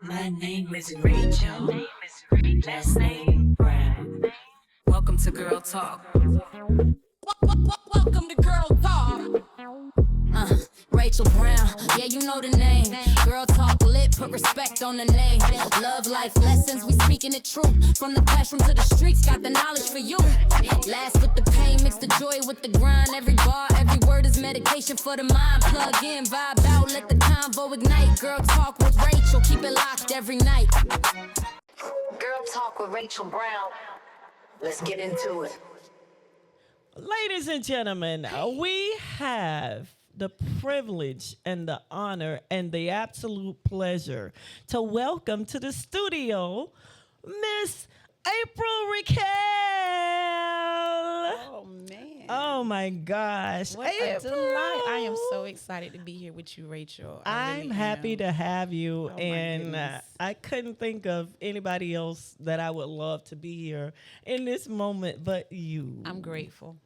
My name is Rachel. Last name Brown. Welcome to Girl Talk. Welcome to Girl Talk. Rachel Brown, yeah, you know the name. Girl Talk lit, put respect on the name. Love life lessons, we speaking the truth. From the classroom to the streets, got the knowledge for you. Laugh with the pain, mix the joy with the grind. Every bar, every word is medication for the mind. Plug in, vibe out, let the convo ignite. Girl Talk with Rachel, keep it locked every night. Girl Talk with Rachel Brown. Let's get into it. Ladies and gentlemen, we have the privilege and the honor and the absolute pleasure to welcome to the studio Miss April RaQuel. Oh man. Oh my gosh. What a delight. I am so excited to be here with you, Rachel. I'm happy to have you, Oh, my and goodness. I couldn't think of anybody else that I would love to be here in this moment but you. I'm grateful.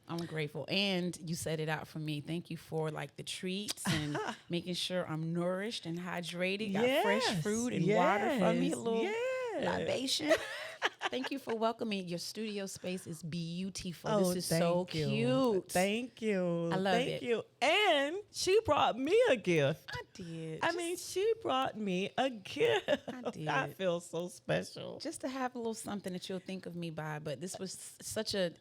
And you set it out for me. Thank you for like the treats and making sure I'm nourished and hydrated. Got fresh fruit and water for me. A little libation. Thank you for welcoming. Your studio space is beautiful. This is so cute. Thank you. I love it. Thank you. And she brought me a gift. I did. I mean, she brought me a gift. I did. I feel so special. Just to have a little something that you'll think of me by. But this was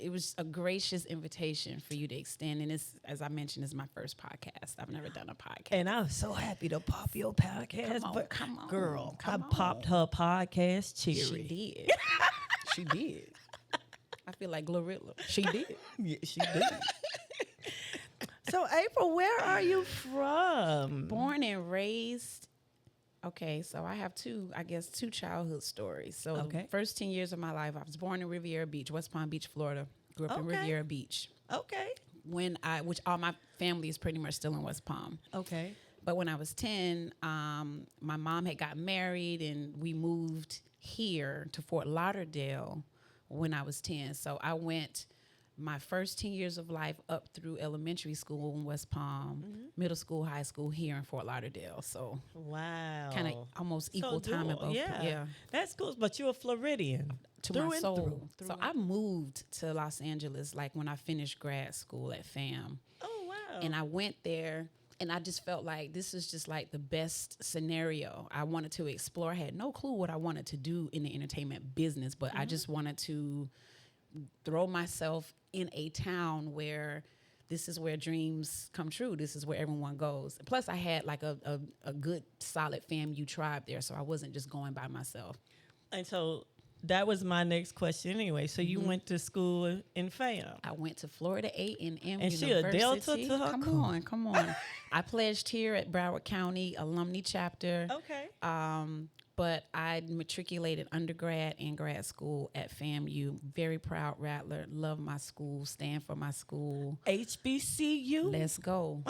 it was a gracious invitation for you to extend. And this, as I mentioned, is my first podcast. I've never done a podcast. And I'm so happy to pop your podcast. Come on. Girl, Come I on. popped her podcast cherry. She did. She did. I feel like Glorilla. She did. Yeah, she did. So, April, where are you from? Born and raised. Okay, so I have two childhood stories. So the first 10 years of my life, I was born in Riviera Beach, West Palm Beach, Florida. Grew up in Riviera Beach. Okay. Which all my family is pretty much still in West Palm. Okay. But when I was 10, my mom had got married and we moved here to Fort Lauderdale when I was 10. So I went my first 10 years of life up through elementary school in West Palm, middle school, high school here in Fort Lauderdale. So wow. kind of almost equal time in both. Yeah. That's cool. But you're a Floridian. To through my and soul. through. So I moved to Los Angeles like when I finished grad school at FAM. Oh, wow. And I went there and I just felt like this is just like the best scenario I wanted to explore. I had no clue what I wanted to do in the entertainment business, but I just wanted to throw myself in a town where this is where dreams come true. This is where everyone goes. Plus, I had like a good, solid FAMU tribe there, so I wasn't just going by myself. And so that was my next question anyway. So you went to school in FAM. I went to Florida A&M And she University. a Delta to her core. Come on. I pledged here at Broward County Alumni Chapter. Okay. But I matriculated undergrad and grad school at FAMU. Very proud Rattler. Love my school. Stand for my school. HBCU. Let's go.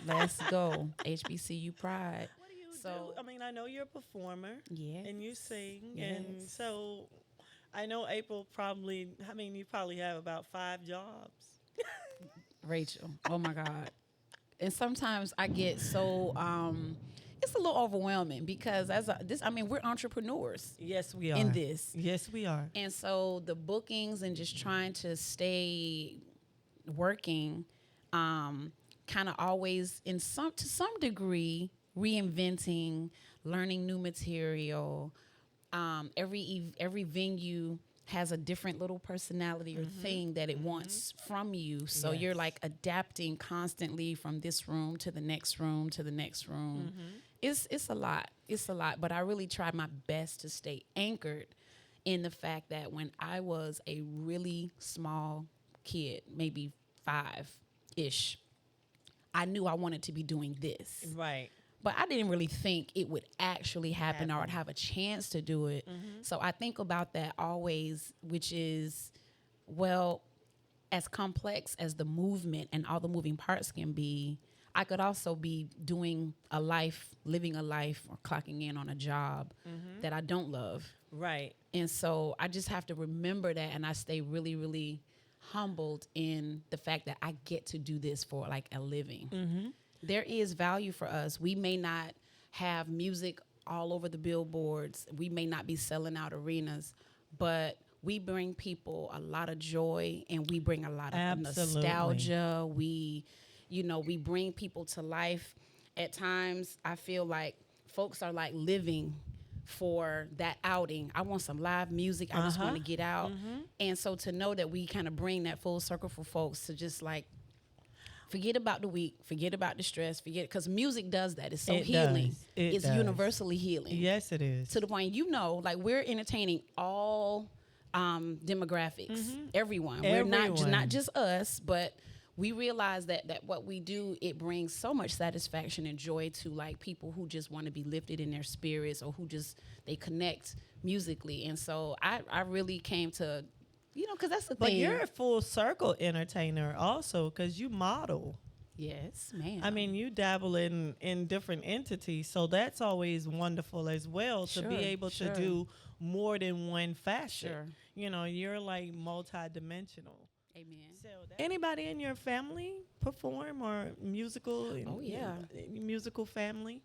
Let's go. HBCU pride. What do you So- do? I mean, I know you're a performer. Yes. And you sing. Yes. And so I know April you probably have about 5 jobs. Rachel. Oh my God. And sometimes I get so it's a little overwhelming because we're entrepreneurs Yes, we are. in this. Yes, we are. And so the bookings and just trying to stay working kind of always to some degree reinventing, learning new material. Every venue has a different little personality or thing that it wants from you. So you're like adapting constantly from this room to the next room to the next room. It's a lot. It's a lot. But I really try my best to stay anchored in the fact that when I was a really small kid, maybe 5-ish, I knew I wanted to be doing this. Right. But I didn't really think it would actually happen or I'd have a chance to do it. So I think about that always, which is, well, as complex as the movement and all the moving parts can be, I could also be living a life, or clocking in on a job that I don't love. Right. And so I just have to remember that, and I stay really, really humbled in the fact that I get to do this for like a living. There is value for us. We may not have music all over the billboards. We may not be selling out arenas, but we bring people a lot of joy, and we bring a lot of Absolutely. nostalgia. We bring people to life. At times, I feel like folks are like living for that outing. I want some live music. I just want to get out. And so to know that we kind of bring that full circle for folks to just like forget about the week, forget about the stress, because music does that. It's so healing. It's universally healing. Yes, it is. To the point, like we're entertaining all demographics, everyone. We're not just us, but we realize that what we do, it brings so much satisfaction and joy to like people who just want to be lifted in their spirits, or who just they connect musically. And so I really came to, because that's the thing. But you're a full circle entertainer also, because you model. Yes, ma'am. I mean, you dabble in different entities, so that's always wonderful as well, to be able to do more than one facet. You're like multi-dimensional. Amen. So anybody in your family perform or musical? Oh yeah, musical family.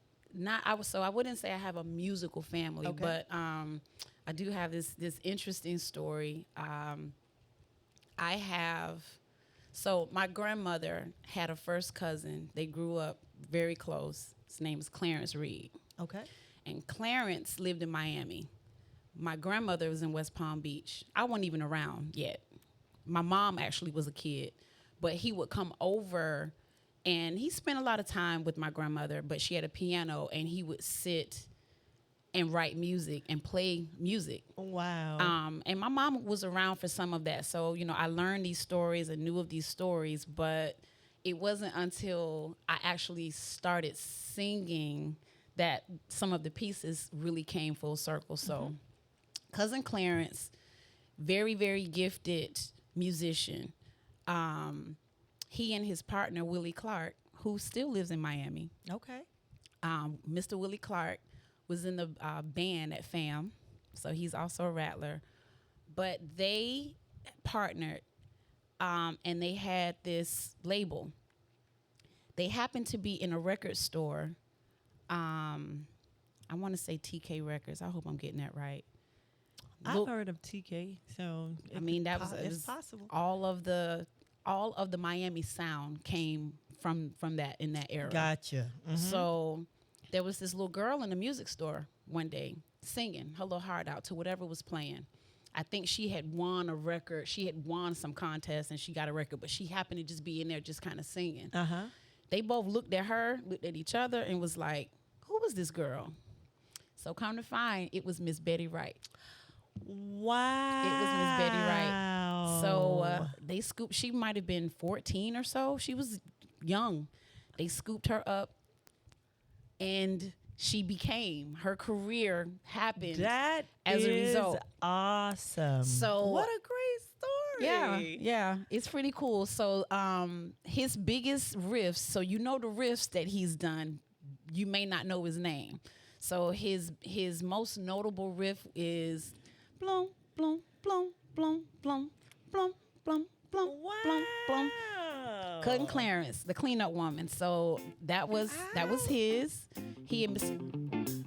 I wouldn't say I have a musical family, but I do have this interesting story. So my grandmother had a first cousin. They grew up very close. His name is Clarence Reed. Okay. And Clarence lived in Miami. My grandmother was in West Palm Beach. I wasn't even around yet. My mom actually was a kid, but he would come over, and he spent a lot of time with my grandmother, but she had a piano, and he would sit and write music and play music. Wow. And my mom was around for some of that. So, I learned these stories and knew of these stories, but it wasn't until I actually started singing that some of the pieces really came full circle. So Cousin Clarence, very, very gifted musician. He and his partner, Willie Clark, who still lives in Miami. Okay. Mr. Willie Clark was in the band at FAM, so he's also a rattler. But they partnered, and they had this label. They happened to be in a record store. I want to say TK Records. I hope I'm getting that right. I've heard of TK, so it's possible. All of the Miami sound came from that in that era. Gotcha. So there was this little girl in the music store one day singing her little heart out to whatever was playing. I think she had won a record. She had won some contest and she got a record, but she happened to just be in there just kind of singing. They both looked at her, looked at each other, and was like, "Who was this girl?" So come to find, it was Miss Betty Wright. Wow. It was Miss Betty Wright. So they scooped, she might have been 14 or so. She was young. They scooped her up, and her career happened as a result. Awesome. So what a great story. Yeah. It's pretty cool. So his biggest riffs, so the riffs that he's done, you may not know his name. So his most notable riff is blum, blum, blum, blum, blum, blum, blum, blum, blum, blum. Cousin Clarence, the cleanup woman. So that was his. He and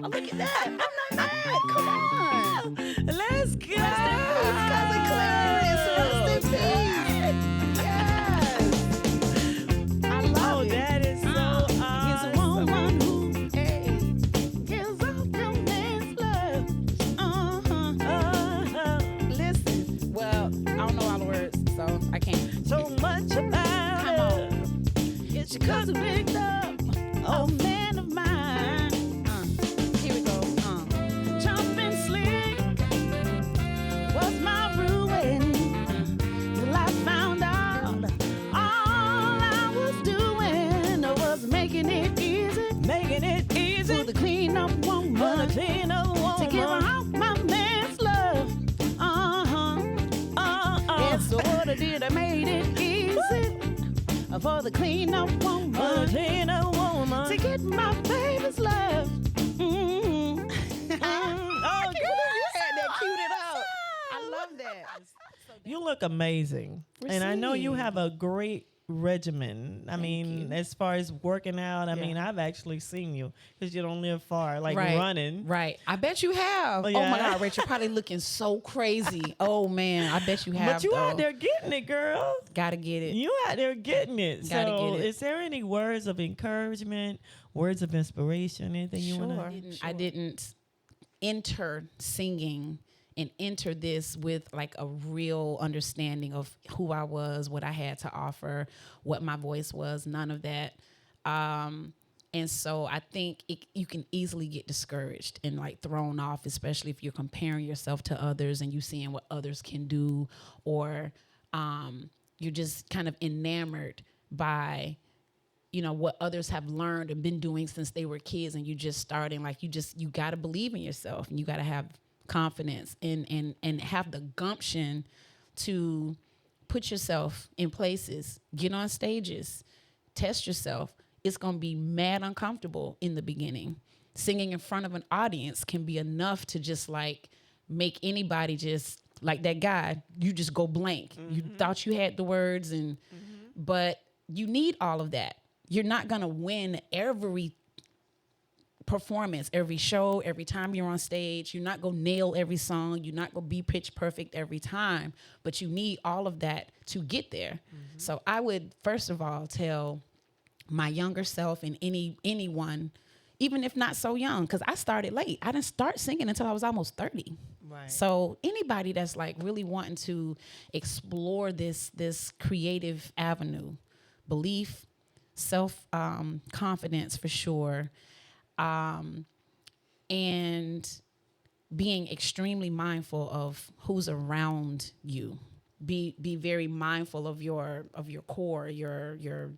oh, look at that. I'm not mad. Come on. Let's go. Cousin Clarence. Rest in peace. Yes. I love it. That is so awesome. He's a woman who gives up your man's love. Listen. Well, I don't know all the words, so I can't. So much about Come on. It's your cousin picked up a man of mine. Here we go. Jumping slick was my ruin. Till I found out all I was doing was making it easy for the clean-up woman, to give out my man's love. It's what I did. I made it easy for the clean-up woman, to get my baby's love. Oh, you had that queued it up. I love that. You look amazing. And I know you have a great regimen. I mean, you. as far as working out, I Yeah. mean, I've actually seen you because you don't live far, like Right. running. Right. I bet you have. Oh, Oh my yeah. God, Rachel, probably looking so crazy. Oh man, I bet you have. But you though. out there getting it, girl. Gotta get it. You out there getting it. Gotta So, get it. is there any words of encouragement, words of inspiration, anything you want to? I didn't enter singing and enter this with like a real understanding of who I was, what I had to offer, what my voice was, none of that. And so I think you can easily get discouraged and like thrown off, especially if you're comparing yourself to others and you seeing what others can do, or you're just kind of enamored by what others have learned and been doing since they were kids, and you just starting, like you got to believe in yourself, and you got to have confidence and have the gumption to put yourself in places, get on stages, test yourself. It's going to be mad uncomfortable in the beginning. Singing in front of an audience can be enough to just like make anybody just like that guy, you just go blank. You thought you had the words but you need all of that. You're not going to win every performance, every show, every time you're on stage. You're not going to nail every song. You're not going to be pitch perfect every time, but you need all of that to get there. So I would, first of all, tell my younger self and anyone, even if not so young, because I started late. I didn't start singing until I was almost 30. Right. So anybody that's like really wanting to explore this creative avenue, belief, self confidence for sure, and being extremely mindful of who's around you. Be very mindful of your core, your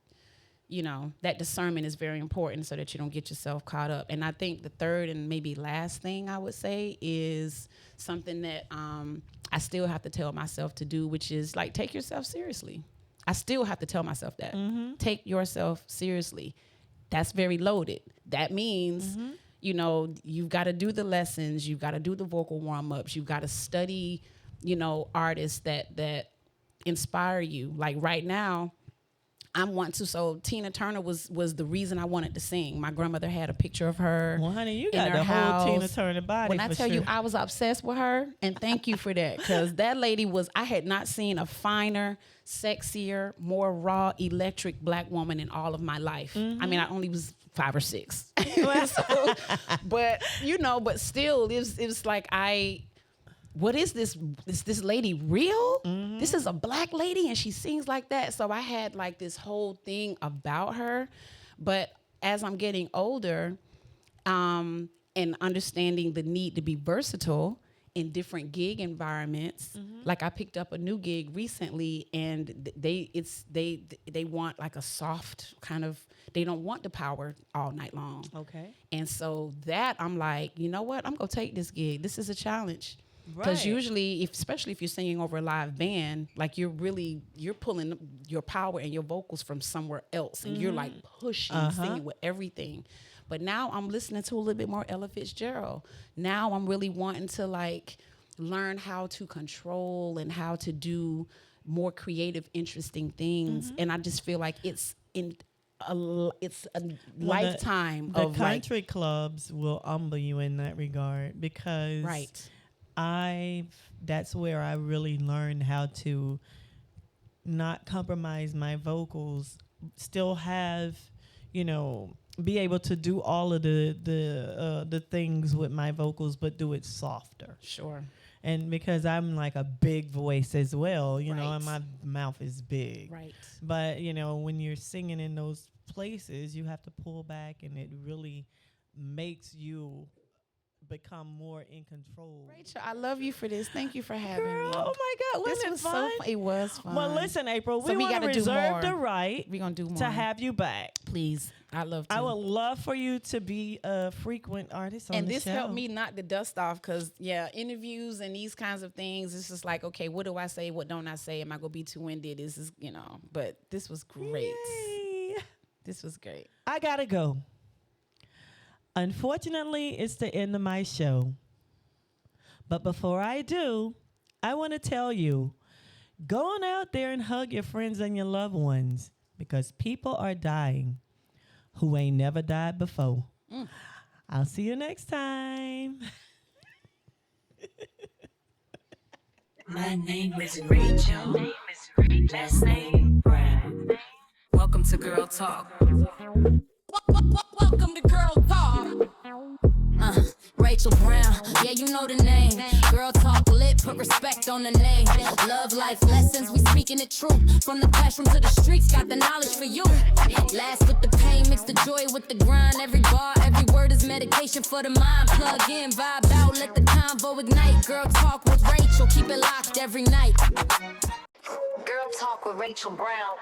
that discernment is very important so that you don't get yourself caught up. And I think the third and maybe last thing I would say is something that I still have to tell myself to do, which is like take yourself seriously. I still have to tell myself that. Take yourself seriously. That's very loaded. That means, you've got to do the lessons. You've got to do the vocal warm-ups. You've got to study, artists that inspire you. Like right now, so Tina Turner was the reason I wanted to sing. My grandmother had a picture of her. Well, honey, you in got her the house. whole Tina Turner body. When I for tell sure. you I was obsessed with her, and thank you for that, because that lady I had not seen a finer, sexier, more raw, electric black woman in all of my life. I mean, I only was 5 or 6. So, but still, it was like what is this lady real? This is a black lady and she sings like that. So I had like this whole thing about her. But as I'm getting older, and understanding the need to be versatile in different gig environments, like I picked up a new gig recently, and they want like a soft kind of, they don't want the power all night long. Okay. And so that I'm like, you know what? I'm gonna take this gig. This is a challenge. Because Right. usually, especially if you're singing over a live band, like you're pulling your power and your vocals from somewhere else, and you're like pushing, singing with everything. But now I'm listening to a little bit more Ella Fitzgerald. Now I'm really wanting to like learn how to control and how to do more creative, interesting things. And I just feel like it's a lifetime the of like, country clubs will humble you in that regard, because right. That's where I really learned how to not compromise my vocals, still have, be able to do all of the things with my vocals, but do it softer. Sure. And because I'm like a big voice as well, Right. and my mouth is big. Right. But, when you're singing in those places, you have to pull back, and it really makes you become more in control. Rachel, I love you for this. Thank you for having Girl, me. oh my God, This wasn't it was fun? so fun. It was fun. Well, listen, April, So we we want to gotta do reserve more. the right We're gonna do more to have you back. Please. I love to. I would love for you to be a frequent artist on and the this show. helped me knock the dust off, because interviews and these kinds of things, it's just like, okay, what do I say? What don't I say? Am I gonna be too winded? This is, but this was great. Yay. This was great. I gotta go. Unfortunately, it's the end of my show. But before I do, I want to tell you, go on out there and hug your friends and your loved ones. because people are dying who ain't never died before. I'll see you next time. My name is Rachel. Last name Brown. Welcome to Girl Talk. Welcome to Girl Talk. Rachel Brown, yeah, you know the name. Girl Talk lit, put respect on the name. Love life lessons, we speaking the truth. From the classroom to the streets, got the knowledge for you. Last with the pain, mix the joy with the grind. Every bar, every word is medication for the mind. Plug in, vibe out, let the convo ignite. Girl Talk with Rachel, keep it locked every night. Girl Talk with Rachel Brown.